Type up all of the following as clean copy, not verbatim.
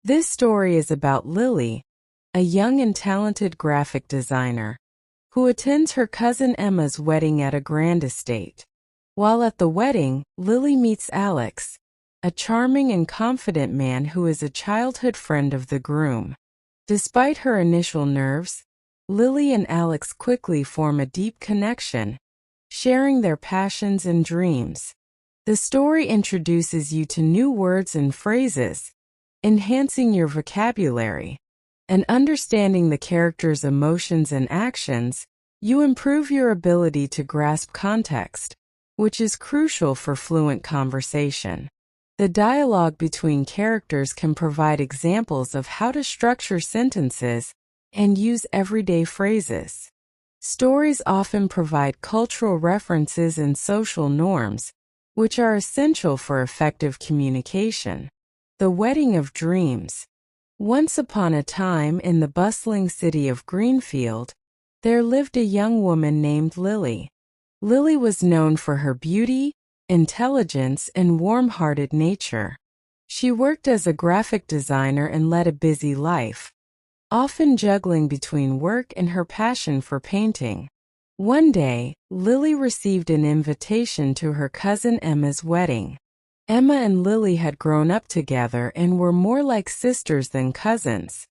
This story is about Lily, a young and talented graphic designer, who attends her cousin Emma's wedding at a grand estate. While at the wedding, Lily meets Alex, a charming and confident man who is a childhood friend of the groom. Despite her initial nerves, Lily and Alex quickly form a deep connection, sharing their passions and dreams. The story introduces you to new words and phrases, enhancing your vocabulary. And understanding the characters' emotions and actions, you improve your ability to grasp context, which is crucial for fluent conversation. The dialogue between characters can provide examples of how to structure sentences and use everyday phrases. Stories often provide cultural references and social norms, which are essential for effective communication. The Wedding of Dreams. Once upon a time in the bustling city of Greenfield, there lived a young woman named Lily. Lily was known for her beauty, intelligence, and warm-hearted nature. She worked as a graphic designer and led a busy life, often juggling between work and her passion for painting. One day, Lily received an invitation to her cousin Emma's wedding. Emma and Lily had grown up together and were more like sisters than cousins.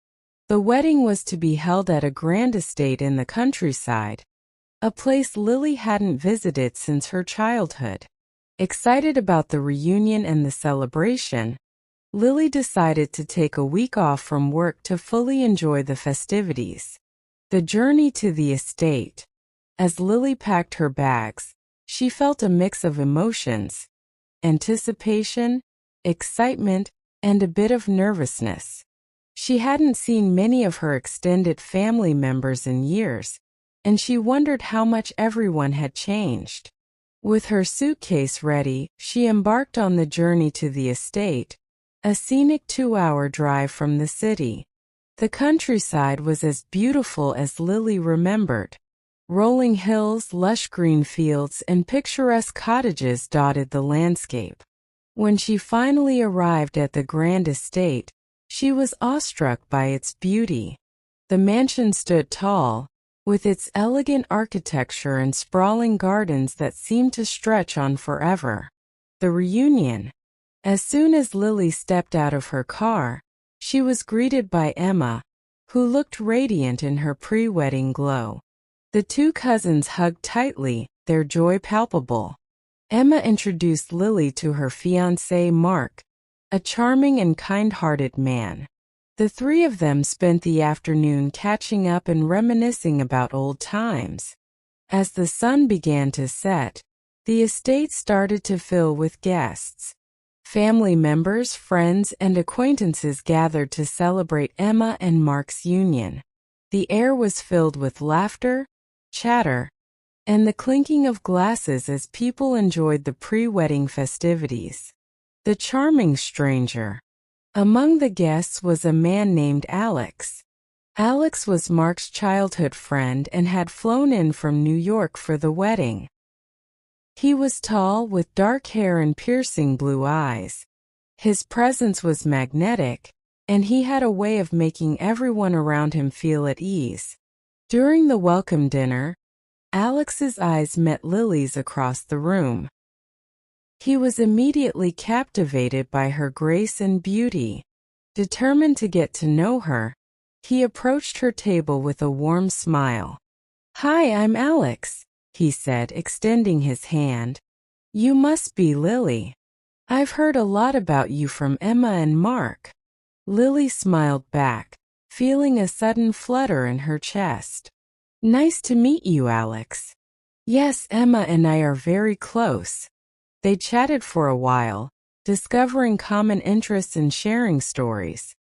The wedding was to be held at a grand estate in the countryside, a place Lily hadn't visited since her childhood. Excited about the reunion and the celebration, Lily decided to take a week off from work to fully enjoy the festivities. The journey to the estate. As Lily packed her bags, she felt a mix of emotions: anticipation, excitement, and a bit of nervousness. She hadn't seen many of her extended family members in years, and she wondered how much everyone had changed. With her suitcase ready, she embarked on the journey to the estate, a scenic 2-hour drive from the city. The countryside was as beautiful as Lily remembered. Rolling hills, lush green fields, and picturesque cottages dotted the landscape. When she finally arrived at the grand estate, she was awestruck by its beauty. The mansion stood tall, with its elegant architecture and sprawling gardens that seemed to stretch on forever. The reunion. As soon as Lily stepped out of her car, she was greeted by Emma, who looked radiant in her pre-wedding glow. The two cousins hugged tightly, their joy palpable. Emma introduced Lily to her fiancé Mark, a charming and kind-hearted man. The three of them spent the afternoon catching up and reminiscing about old times. As the sun began to set, the estate started to fill with guests. Family members, friends, and acquaintances gathered to celebrate Emma and Mark's union. The air was filled with laughter, chatter, and the clinking of glasses as people enjoyed the pre-wedding festivities. The charming stranger. Among the guests was a man named Alex. Alex was Mark's childhood friend and had flown in from New York for the wedding. He was tall, with dark hair and piercing blue eyes. His presence was magnetic, and he had a way of making everyone around him feel at ease. During the welcome dinner, Alex's eyes met Lily's across the room. He was immediately captivated by her grace and beauty. Determined to get to know her, he approached her table with a warm smile. "Hi, I'm Alex," he said, extending his hand. "You must be Lily. I've heard a lot about you from Emma and Mark." Lily smiled back, feeling a sudden flutter in her chest. "Nice to meet you, Alex." "Yes, Emma and I are very close." They chatted for a while, discovering common interests and sharing stories.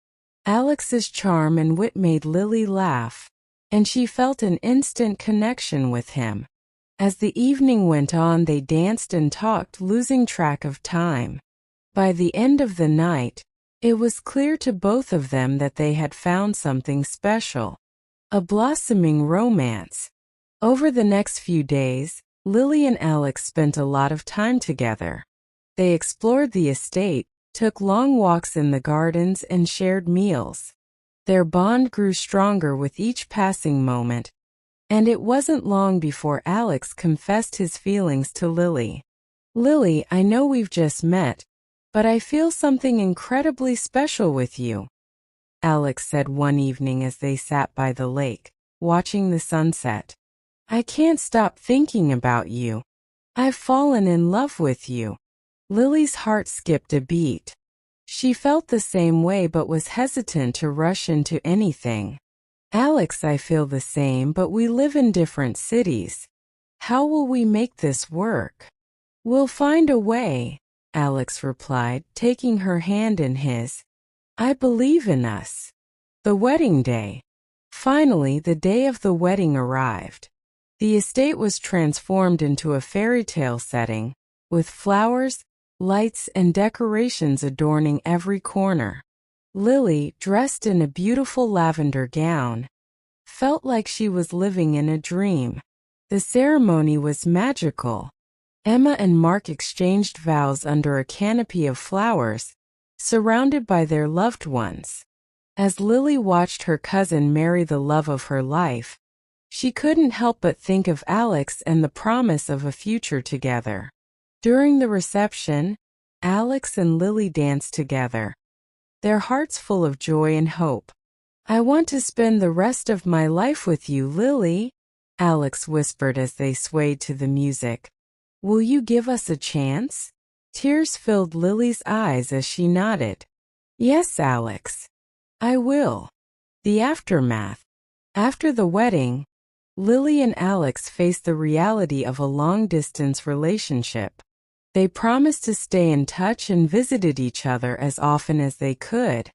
Alex's charm and wit made Lily laugh, and she felt an instant connection with him. As the evening went on, they danced and talked, losing track of time. By the end of the night, it was clear to both of them that they had found something special, a blossoming romance. Over the next few days, Lily and Alex spent a lot of time together. They explored the estate, took long walks in the gardens, and shared meals. Their bond grew stronger with each passing moment, and it wasn't long before Alex confessed his feelings to Lily. "Lily, I know we've just met, but I feel something incredibly special with you," Alex said one evening as they sat by the lake, watching the sunset. "I can't stop thinking about you. I've fallen in love with you." Lily's heart skipped a beat. She felt the same way but was hesitant to rush into anything. "Alex, I feel the same, but we live in different cities. How will we make this work?" "We'll find a way," Alex replied, taking her hand in his. "I believe in us." The wedding day. Finally, the day of the wedding arrived. The estate was transformed into a fairy tale setting, with flowers, lights, and decorations adorning every corner. Lily, dressed in a beautiful lavender gown, felt like she was living in a dream. The ceremony was magical. Emma and Mark exchanged vows under a canopy of flowers, surrounded by their loved ones. As Lily watched her cousin marry the love of her life, she couldn't help but think of Alex and the promise of a future together. During the reception, Alex and Lily danced together, their hearts full of joy and hope. "I want to spend the rest of my life with you, Lily," Alex whispered as they swayed to the music. "Will you give us a chance?" Tears filled Lily's eyes as she nodded. "Yes, Alex, I will." The aftermath. After the wedding, Lily and Alex faced the reality of a long-distance relationship. They promised to stay in touch and visited each other as often as they could.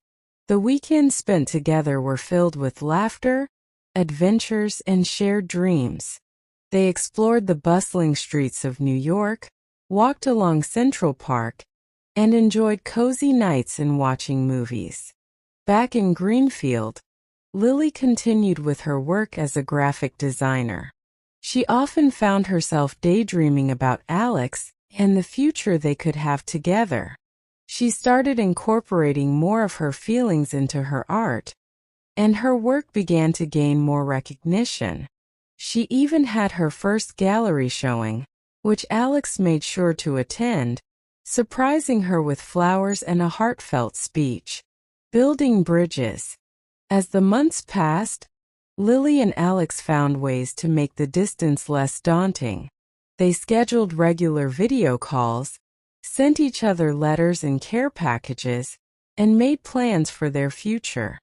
The weekends spent together were filled with laughter, adventures, and shared dreams. They explored the bustling streets of New York, walked along Central Park, and enjoyed cozy nights and watching movies. Back in Greenfield, Lily continued with her work as a graphic designer. She often found herself daydreaming about Alex and the future they could have together. She started incorporating more of her feelings into her art, and her work began to gain more recognition. She even had her first gallery showing, which Alex made sure to attend, surprising her with flowers and a heartfelt speech. Building bridges. As the months passed, Lily and Alex found ways to make the distance less daunting. They scheduled regular video calls, sent each other letters and care packages, and made plans for their future.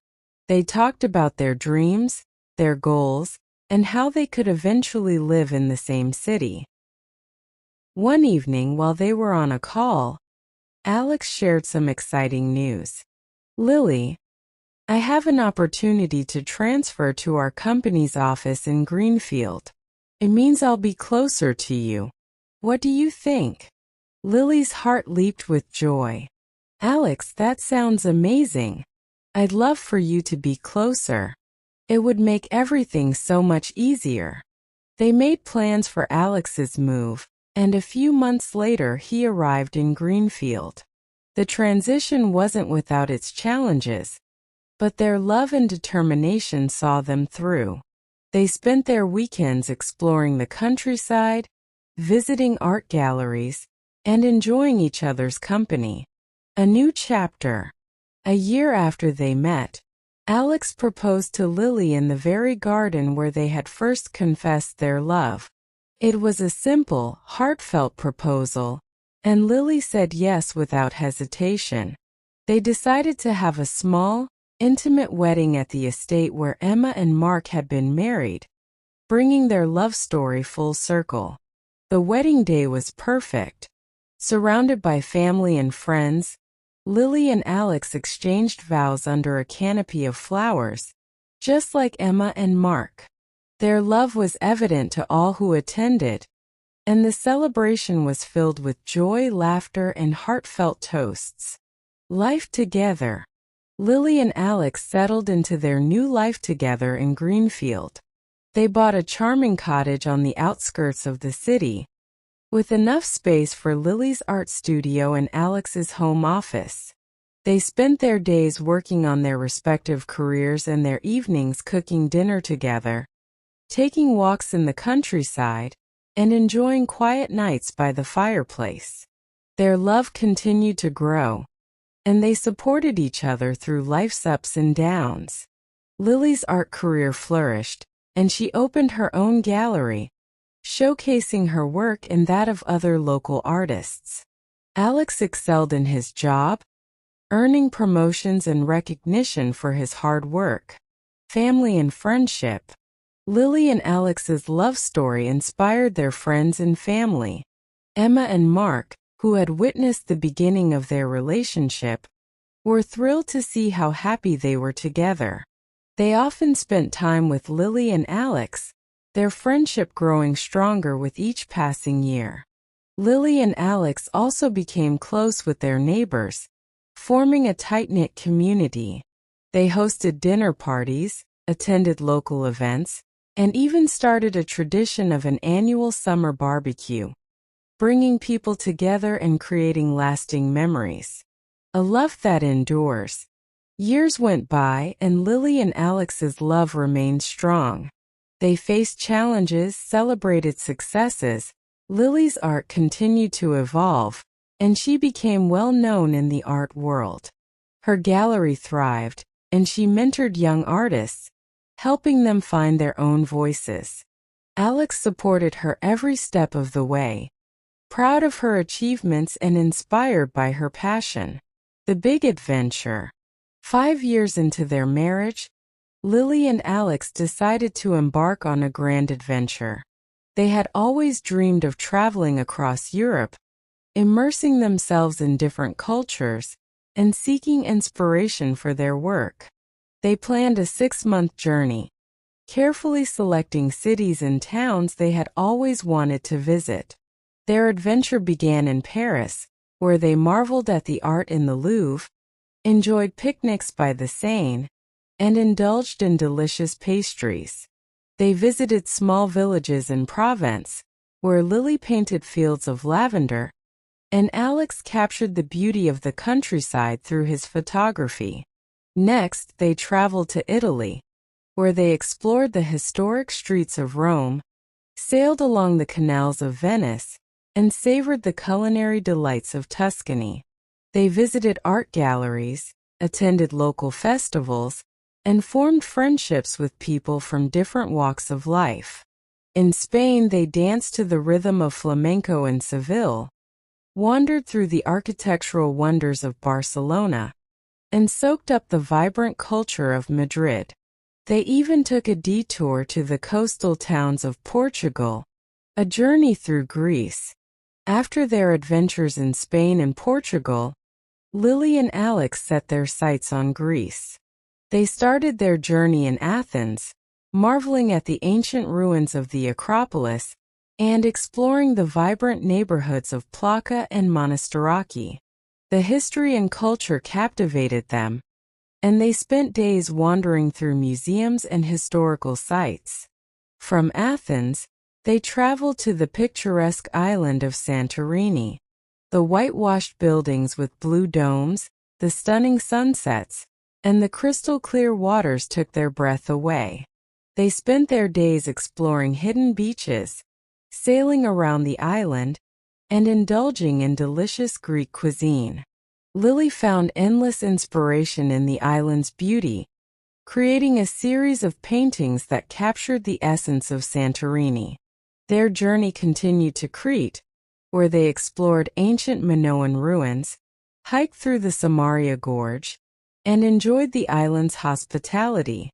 They talked about their dreams, their goals, and how they could eventually live in the same city. One evening while they were on a call, Alex shared some exciting news. "Lily, I have an opportunity to transfer to our company's office in Greenfield. It means I'll be closer to you. What do you think?" Lily's heart leaped with joy. "Alex, that sounds amazing. I'd love for you to be closer. It would make everything so much easier." They made plans for Alex's move, and a few months later he arrived in Greenfield. The transition wasn't without its challenges, but their love and determination saw them through. They spent their weekends exploring the countryside, visiting art galleries, and enjoying each other's company. A new chapter. A year after they met, Alex proposed to Lily in the very garden where they had first confessed their love. It was a simple, heartfelt proposal, and Lily said yes without hesitation. They decided to have a small, intimate wedding at the estate where Emma and Mark had been married, bringing their love story full circle. The wedding day was perfect. Surrounded by family and friends, Lily and Alex exchanged vows under a canopy of flowers, just like Emma and Mark. Their love was evident to all who attended, and the celebration was filled with joy, laughter, and heartfelt toasts. Life together. Lily and Alex settled into their new life together in Greenfield. They bought a charming cottage on the outskirts of the city, with enough space for Lily's art studio and Alex's home office. They spent their days working on their respective careers and their evenings cooking dinner together, taking walks in the countryside, and enjoying quiet nights by the fireplace. Their love continued to grow, and they supported each other through life's ups and downs. Lily's art career flourished, and she opened her own gallery, showcasing her work and that of other local artists. Alex excelled in his job, earning promotions and recognition for his hard work. Family and friendship. Lily and Alex's love story inspired their friends and family. Emma and Mark, who had witnessed the beginning of their relationship, were thrilled to see how happy they were together. They often spent time with Lily and Alex, their friendship growing stronger with each passing year. Lily and Alex also became close with their neighbors, forming a tight-knit community. They hosted dinner parties, attended local events, and even started a tradition of an annual summer barbecue, bringing people together and creating lasting memories. A love that endures. Years went by and Lily and Alex's love remained strong. They faced challenges, celebrated successes. Lily's art continued to evolve, and she became well known in the art world. Her gallery thrived, and she mentored young artists, helping them find their own voices. Alex supported her every step of the way, proud of her achievements and inspired by her passion. The big adventure. 5 years into their marriage, Lily and Alex decided to embark on a grand adventure. They had always dreamed of traveling across Europe, immersing themselves in different cultures, and seeking inspiration for their work. They planned a 6-month journey, carefully selecting cities and towns they had always wanted to visit. Their adventure began in Paris, where they marveled at the art in the Louvre, enjoyed picnics by the Seine, and indulged in delicious pastries. They visited small villages in Provence, where Lily painted fields of lavender, and Alex captured the beauty of the countryside through his photography. Next, they traveled to Italy, where they explored the historic streets of Rome, sailed along the canals of Venice, and savored the culinary delights of Tuscany. They visited art galleries, attended local festivals, and formed friendships with people from different walks of life. In Spain, they danced to the rhythm of flamenco in Seville, wandered through the architectural wonders of Barcelona, and soaked up the vibrant culture of Madrid. They even took a detour to the coastal towns of Portugal, a journey through Greece. After their adventures in Spain and Portugal, Lily and Alex set their sights on Greece. They started their journey in Athens, marveling at the ancient ruins of the Acropolis and exploring the vibrant neighborhoods of Plaka and Monastiraki. The history and culture captivated them, and they spent days wandering through museums and historical sites. From Athens, they traveled to the picturesque island of Santorini. The whitewashed buildings with blue domes, the stunning sunsets, and the crystal-clear waters took their breath away. They spent their days exploring hidden beaches, sailing around the island, and indulging in delicious Greek cuisine. Lily found endless inspiration in the island's beauty, creating a series of paintings that captured the essence of Santorini. Their journey continued to Crete, where they explored ancient Minoan ruins, hiked through the Samaria Gorge, and enjoyed the island's hospitality.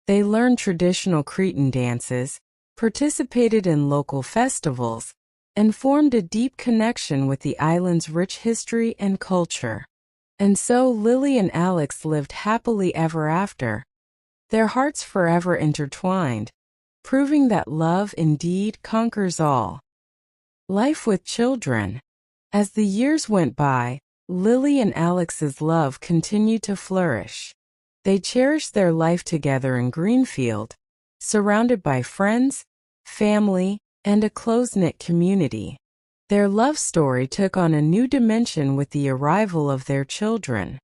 They learned traditional Cretan dances, participated in local festivals, and formed a deep connection with the island's rich history and culture. And so Lily and Alex lived happily ever after, their hearts forever intertwined, proving that love indeed conquers all. Life with children. As the years went by, Lily and Alex's love continued to flourish. They cherished their life together in Greenfield, surrounded by friends, family, and a close-knit community. Their love story took on a new dimension with the arrival of their children.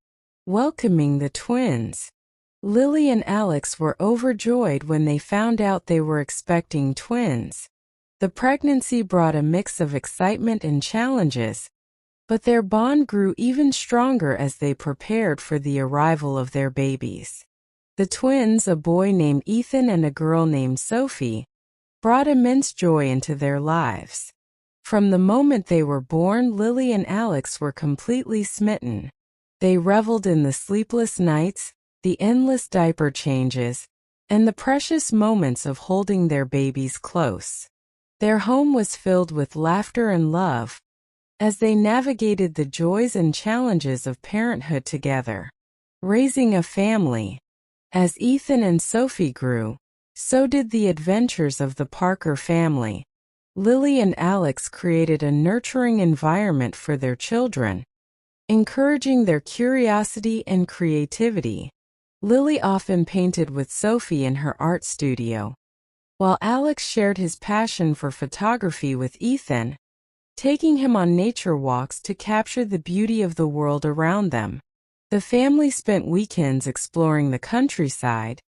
Welcoming the twins. Lily and Alex were overjoyed when they found out they were expecting twins. The pregnancy brought a mix of excitement and challenges, but their bond grew even stronger as they prepared for the arrival of their babies. The twins, a boy named Ethan and a girl named Sophie, brought immense joy into their lives. From the moment they were born, Lily and Alex were completely smitten. They reveled in the sleepless nights, the endless diaper changes, and the precious moments of holding their babies close. Their home was filled with laughter and love as they navigated the joys and challenges of parenthood together. Raising a family. As Ethan and Sophie grew, so did the adventures of the Parker family. Lily and Alex created a nurturing environment for their children, encouraging their curiosity and creativity. Lily often painted with Sophie in her art studio, while Alex shared his passion for photography with Ethan, taking him on nature walks to capture the beauty of the world around them. The family spent weekends exploring the countryside,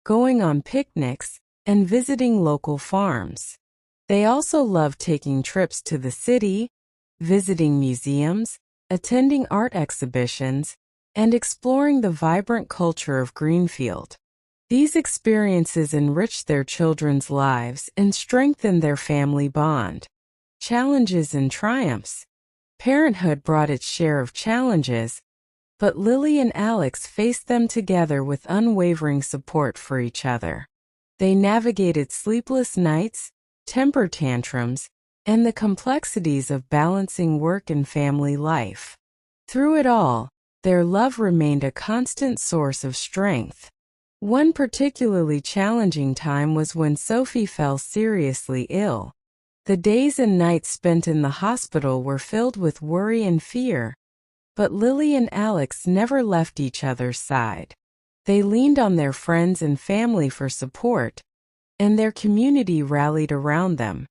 going on picnics, and visiting local farms. They also loved taking trips to the city, visiting museums, attending art exhibitions, and exploring the vibrant culture of Greenfield. These experiences enriched their children's lives and strengthened their family bond. Challenges and triumphs. Parenthood brought its share of challenges, but Lily and Alex faced them together with unwavering support for each other. They navigated sleepless nights, temper tantrums, and the complexities of balancing work and family life. Through it all, their love remained a constant source of strength. One particularly challenging time was when Sophie fell seriously ill. The days and nights spent in the hospital were filled with worry and fear, but Lily and Alex never left each other's side. They leaned on their friends and family for support, and their community rallied around them.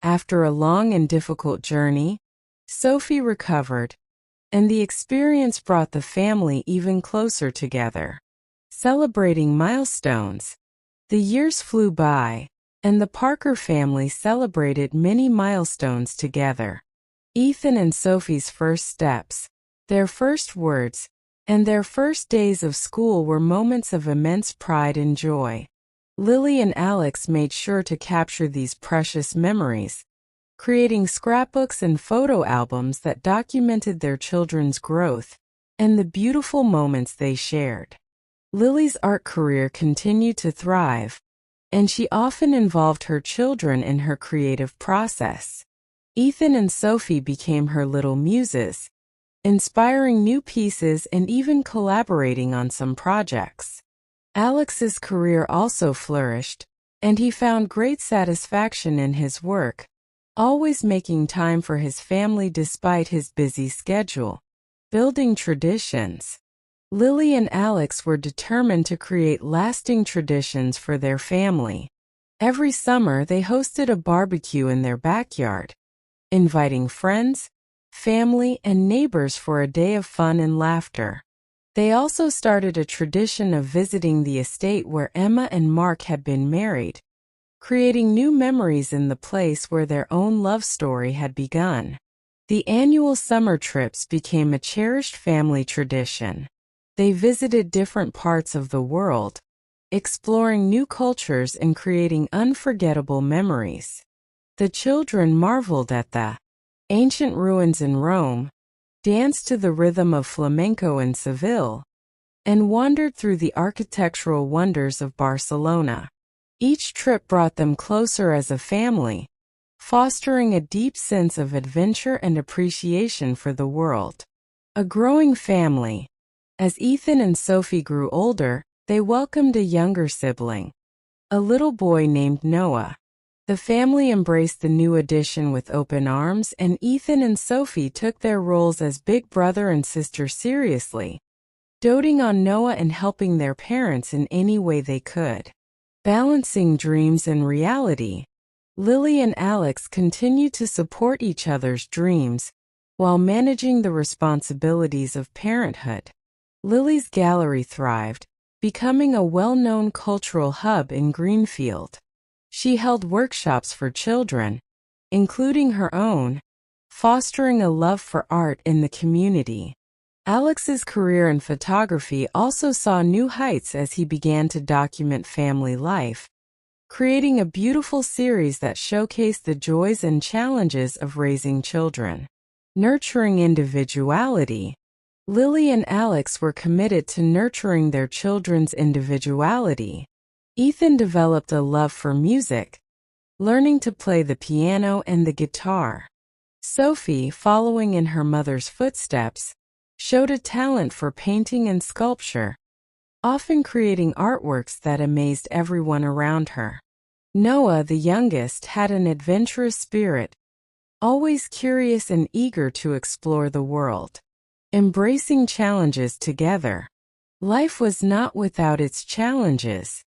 After a long and difficult journey, Sophie recovered, and the experience brought the family even closer together. Celebrating milestones. The years flew by, and the Parker family celebrated many milestones together. Ethan and Sophie's first steps, their first words, and their first days of school were moments of immense pride and joy. Lily and Alex made sure to capture these precious memories, creating scrapbooks and photo albums that documented their children's growth and the beautiful moments they shared. Lily's art career continued to thrive, and she often involved her children in her creative process. Ethan and Sophie became her little muses, inspiring new pieces and even collaborating on some projects. Alex's career also flourished, and he found great satisfaction in his work, always making time for his family despite his busy schedule. Building traditions. Lily and Alex were determined to create lasting traditions for their family. Every summer they hosted a barbecue in their backyard, inviting friends, family, and neighbors for a day of fun and laughter. They also started a tradition of visiting the estate where Emma and Mark had been married, creating new memories in the place where their own love story had begun. The annual summer trips became a cherished family tradition. They visited different parts of the world, exploring new cultures and creating unforgettable memories. The children marveled at the ancient ruins in Rome, danced to the rhythm of flamenco in Seville, and wandered through the architectural wonders of Barcelona. Each trip brought them closer as a family, fostering a deep sense of adventure and appreciation for the world. A growing family. As Ethan and Sophie grew older, they welcomed a younger sibling, a little boy named Noah. The family embraced the new addition with open arms, and Ethan and Sophie took their roles as big brother and sister seriously, doting on Noah and helping their parents in any way they could. Balancing dreams and reality. Lily and Alex continue to support each other's dreams while managing the responsibilities of parenthood. Lily's gallery thrived, becoming a well-known cultural hub in Greenfield. She held workshops for children, including her own, fostering a love for art in the community. Alex's career in photography also saw new heights as he began to document family life, creating a beautiful series that showcased the joys and challenges of raising children. Nurturing individuality. Lily and Alex were committed to nurturing their children's individuality. Ethan developed a love for music, learning to play the piano and the guitar. Sophie, following in her mother's footsteps, showed a talent for painting and sculpture, often creating artworks that amazed everyone around her. Noah, the youngest, had an adventurous spirit, always curious and eager to explore the world. Embracing challenges together. Life was not without its challenges.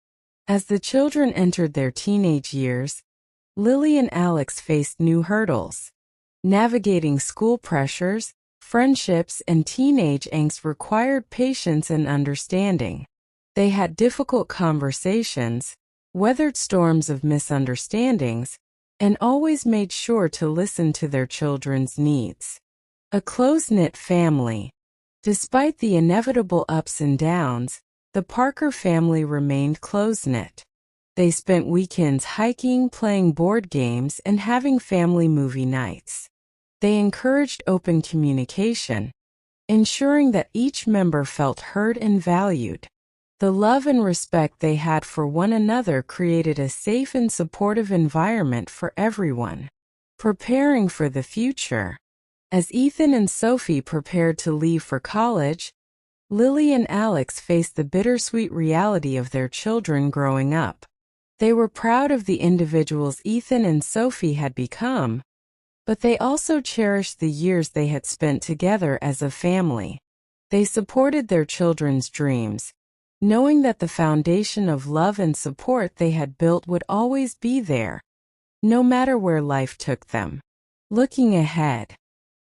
As the children entered their teenage years, Lily and Alex faced new hurdles. Navigating school pressures, friendships, and teenage angst required patience and understanding. They had difficult conversations, weathered storms of misunderstandings, and always made sure to listen to their children's needs. A close-knit family. Despite the inevitable ups and downs, the Parker family remained close-knit. They spent weekends hiking, playing board games, and having family movie nights. They encouraged open communication, ensuring that each member felt heard and valued. The love and respect they had for one another created a safe and supportive environment for everyone. Preparing for the future. As Ethan and Sophie prepared to leave for college, Lily and Alex faced the bittersweet reality of their children growing up. They were proud of the individuals Ethan and Sophie had become, but they also cherished the years they had spent together as a family. They supported their children's dreams, knowing that the foundation of love and support they had built would always be there, no matter where life took them. Looking ahead.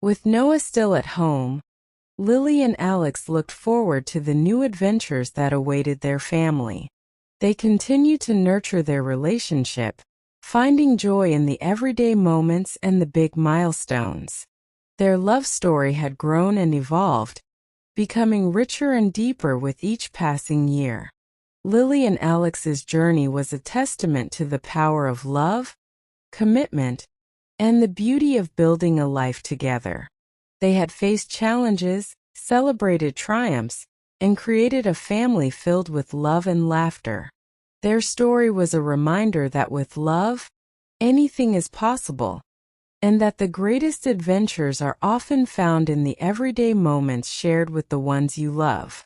With Noah still at home, Lily and Alex looked forward to the new adventures that awaited their family. They continued to nurture their relationship, finding joy in the everyday moments and the big milestones. Their love story had grown and evolved, becoming richer and deeper with each passing year. Lily and Alex's journey was a testament to the power of love, commitment, and the beauty of building a life together. They had faced challenges, celebrated triumphs, and created a family filled with love and laughter. Their story was a reminder that with love, anything is possible, and that the greatest adventures are often found in the everyday moments shared with the ones you love.